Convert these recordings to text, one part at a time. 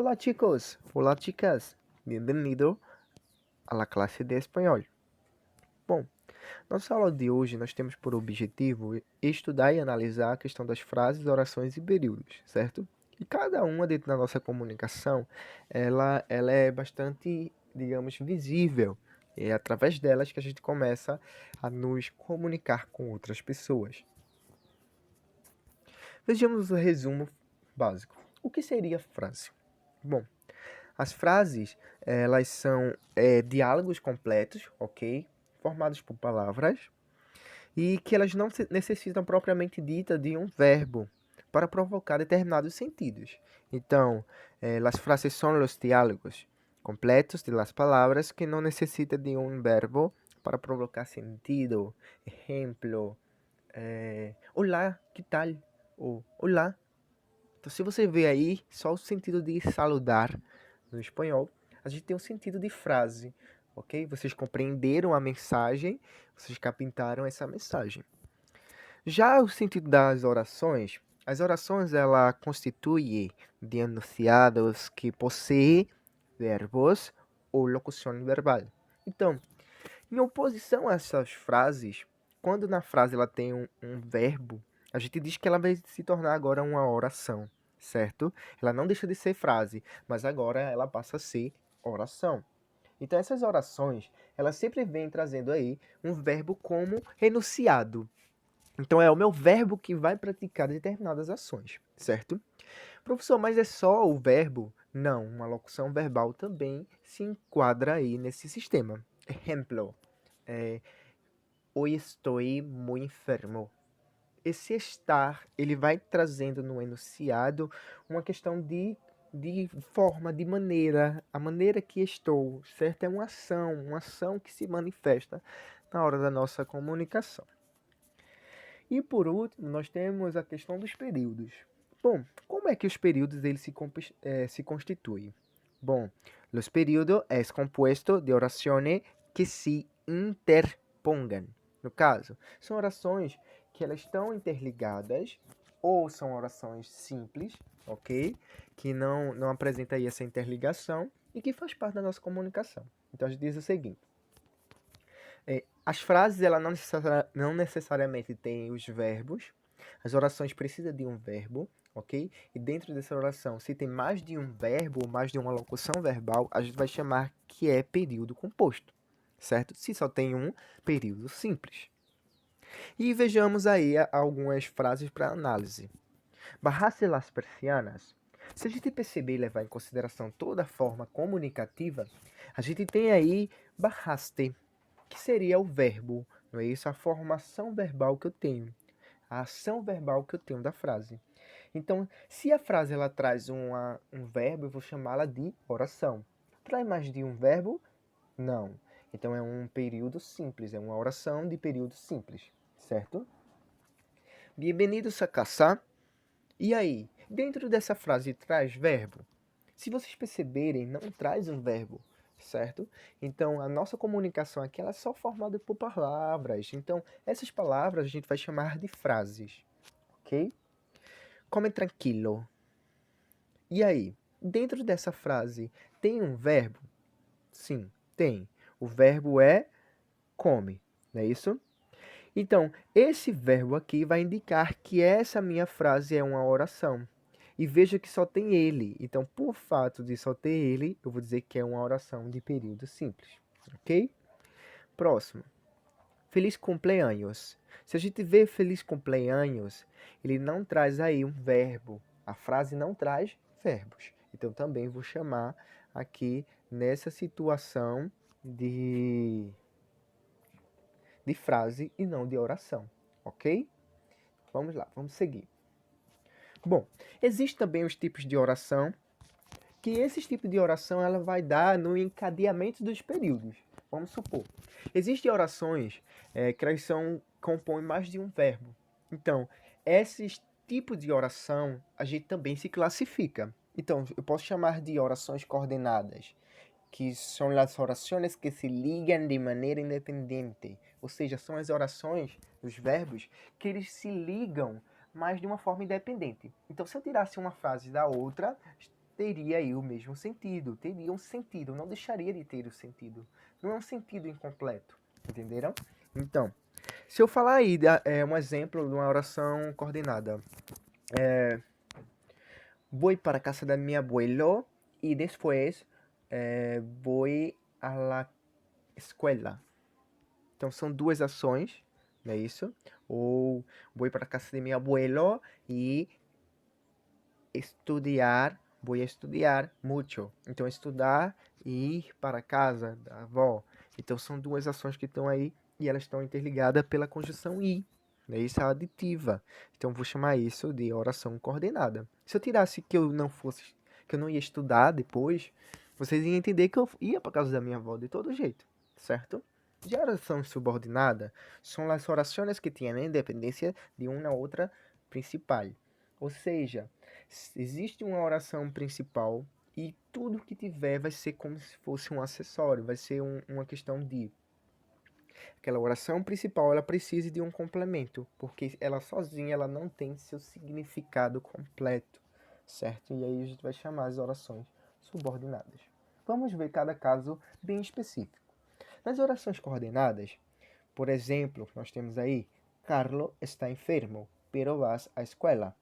Hola chicos, hola chicas, bienvenido a la clase de espanhol. Bom, nossa aula de hoje nós temos por objetivo estudar e analisar a questão das frases, orações e períodos, certo? E cada uma dentro da nossa comunicação, ela é bastante, digamos, visível. É através delas que a gente começa a nos comunicar com outras pessoas. Vejamos o resumo básico. O que seria frase? Bom, as frases, elas são diálogos completos, ok? Formados por palavras e que elas não necessitam propriamente dita de um verbo para provocar determinados sentidos. Então, as frases são os diálogos completos de las palabras que não necessitam de um verbo para provocar sentido. Exemplo, olá, que tal? Ou olá. Então, se você vê aí, só o sentido de saludar no espanhol, a gente tem um sentido de frase, ok? Vocês compreenderam a mensagem, vocês captaram essa mensagem. Já o sentido das orações, as orações ela constituem de enunciados que possuem verbos ou locução verbal. Então, em oposição a essas frases, quando na frase ela tem um verbo, a gente diz que ela vai se tornar agora uma oração, certo? Ela não deixa de ser frase, mas agora ela passa a ser oração. Então essas orações, elas sempre vêm trazendo aí um verbo como enunciado. Então é o meu verbo que vai praticar determinadas ações, certo? Professor, mas é só o verbo? Não, uma locução verbal também se enquadra aí nesse sistema. Exemplo, hoy estoy muy enfermo. Esse estar, ele vai trazendo no enunciado uma questão de forma, de maneira, a maneira que estou, certo? É uma ação que se manifesta na hora da nossa comunicação. E por último, nós temos a questão dos períodos. Bom, como é que os períodos eles se constituem? Bom, los períodos é compuesto de orações que se interpongan. No caso, são orações que elas estão interligadas ou são orações simples, ok? Que não apresenta aí essa interligação e que faz parte da nossa comunicação. Então a gente diz o seguinte: as frases ela não necessariamente têm os verbos. As orações precisam de um verbo, ok? E dentro dessa oração, se tem mais de um verbo ou mais de uma locução verbal, a gente vai chamar que é período composto, certo? Se só tem um, período simples. E vejamos aí algumas frases para análise. Bajaste las persianas. Se a gente perceber e levar em consideração toda a forma comunicativa, a gente tem aí bajaste, que seria o verbo, não é isso? A formação verbal que eu tenho, a ação verbal que eu tenho da frase. Então, se a frase ela traz um verbo, eu vou chamá-la de oração. Traz mais de um verbo? Não. Então, é um período simples, é uma oração de período simples, certo? Bienvenidos a casa. E aí, dentro dessa frase traz verbo? Se vocês perceberem, não traz um verbo, certo? Então, a nossa comunicação aqui ela é só formada por palavras. Então, essas palavras a gente vai chamar de frases, ok? Come tranquilo. E aí, dentro dessa frase, tem um verbo? Sim, tem. O verbo é come, não é isso? Então, esse verbo aqui vai indicar que essa minha frase é uma oração. E veja que só tem ele. Então, por fato de só ter ele, eu vou dizer que é uma oração de período simples. Ok? Próximo. Feliz cumpleaños. Se a gente vê feliz cumpleaños, ele não traz aí um verbo. A frase não traz verbos. Então, também vou chamar aqui nessa situação de frase e não de oração. Ok? Vamos lá, vamos seguir. Bom, existem também os tipos de oração, que esses tipos de oração ela vai dar no encadeamento dos períodos. Vamos supor, existem orações que elas compõem mais de um verbo. Então, esses tipos de oração a gente também se classifica. Então, eu posso chamar de orações coordenadas, que são as orações que se ligam de maneira independente. Ou seja, são as orações, os verbos, que eles se ligam mas de uma forma independente. Então, se eu tirasse uma frase da outra, teria aí o mesmo sentido, teria um sentido, não deixaria de ter o sentido. Não é um sentido incompleto, entenderam? Então, se eu falar aí um exemplo de uma oração coordenada, vou para a casa da minha abuelo e depois vou a la escuela. Então são duas ações, não é isso? Ou vou para a casa de meu abuelo e vou estudar muito. Então estudar e ir para a casa da avó. Então são duas ações que estão aí e elas estão interligadas pela conjunção i. Né? Isso é aditiva. Então vou chamar isso de oração coordenada. Se eu tirasse que eu não ia estudar depois, vocês iam entender que eu ia para casa da minha avó de todo jeito, certo? Já oração subordinada são as orações que têm independência de uma outra principal. Ou seja, existe uma oração principal e tudo que tiver vai ser como se fosse um acessório, vai ser uma questão de aquela oração principal, ela precisa de um complemento, porque ela sozinha ela não tem seu significado completo, certo? E aí a gente vai chamar as orações subordinadas. Vamos ver cada caso bem específico. Nas orações coordenadas, por exemplo, nós temos aí Carlo está enfermo, pero vas à escuela.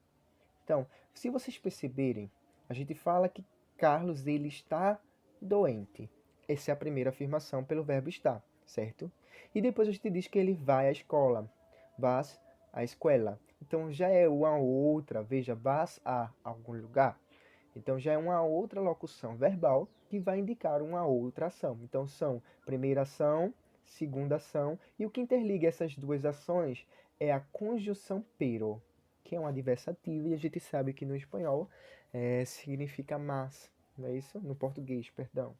Então, se vocês perceberem, a gente fala que Carlos ele está doente. Essa é a primeira afirmação pelo verbo estar, certo? E depois a gente diz que ele vai à escola. Vas à escuela. Então já é uma outra, veja, vas a algum lugar. Então já é uma outra locução verbal que vai indicar uma outra ação. Então são primeira ação, segunda ação, e o que interliga essas duas ações é a conjunção pero, que é um adversativo, e a gente sabe que no espanhol significa mas, não é isso? No português, perdão.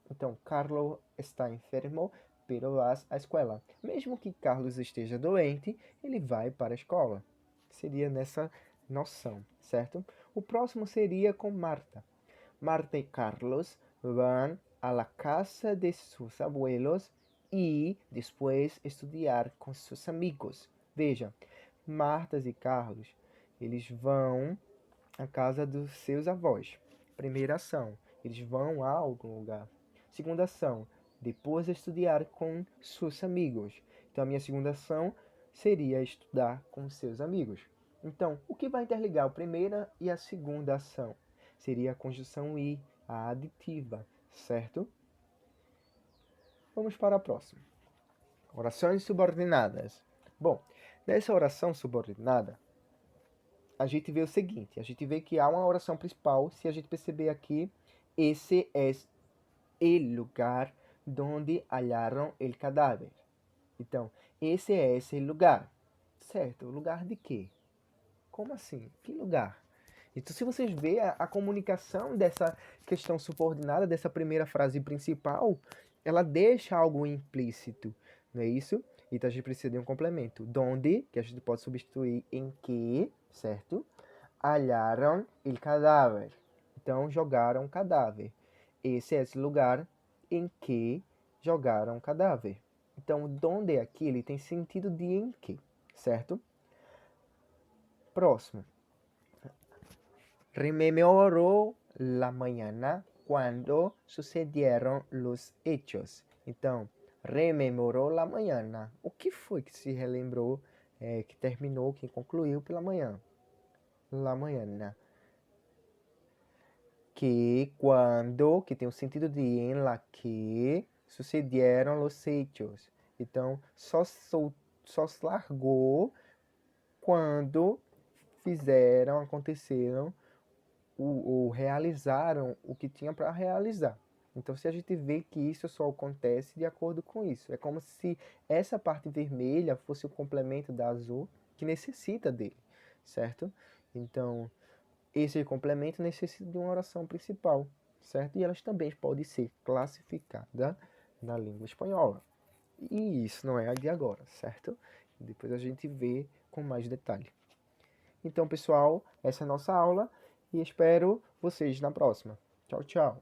Então, Carlos está enfermo, pero vas à escuela. Mesmo que Carlos esteja doente, ele vai para a escola. Seria nessa noção, certo? O próximo seria com Marta. Marta e Carlos van a la casa de sus abuelos e depois estudar com seus amigos. Veja, Marta e Carlos, eles vão à casa dos seus avós. Primeira ação, eles vão a algum lugar. Segunda ação, depois estudar com seus amigos. Então a minha segunda ação seria estudar com seus amigos. Então, o que vai interligar a primeira e a segunda ação? Seria a conjunção i, a aditiva, certo? Vamos para a próxima. Orações subordinadas. Bom, nessa oração subordinada, a gente vê o seguinte, a gente vê que há uma oração principal, se a gente perceber aqui, esse é o lugar donde hallaron el cadáver. Então, esse é esse lugar, certo? O lugar de quê? Como assim? Que lugar? Então, se vocês verem a comunicação dessa questão subordinada, dessa primeira frase principal, ela deixa algo implícito, não é isso? Então, a gente precisa de um complemento. Donde, que a gente pode substituir em que, certo? Hallaron el cadáver. Então, jogaram o cadáver. Esse é esse lugar em que jogaram o cadáver. Então, donde aqui, ele tem sentido de em que, certo? Próximo. Rememoró la mañana cuando sucedieron los hechos. Então, rememorou la mañana. O que foi que se relembrou, que terminou, que concluiu pela manhã? La mañana. Que quando, que tem o sentido de em la que sucedieron los hechos. Então, só se largou quando aconteceram ou realizaram o que tinha para realizar. Então, se a gente vê que isso só acontece de acordo com isso, é como se essa parte vermelha fosse o complemento da azul que necessita dele, certo? Então, esse complemento necessita de uma oração principal, certo? E elas também podem ser classificadas na língua espanhola. E isso não é a de agora, certo? Depois a gente vê com mais detalhe. Então, pessoal, essa é a nossa aula e espero vocês na próxima. Tchau, tchau.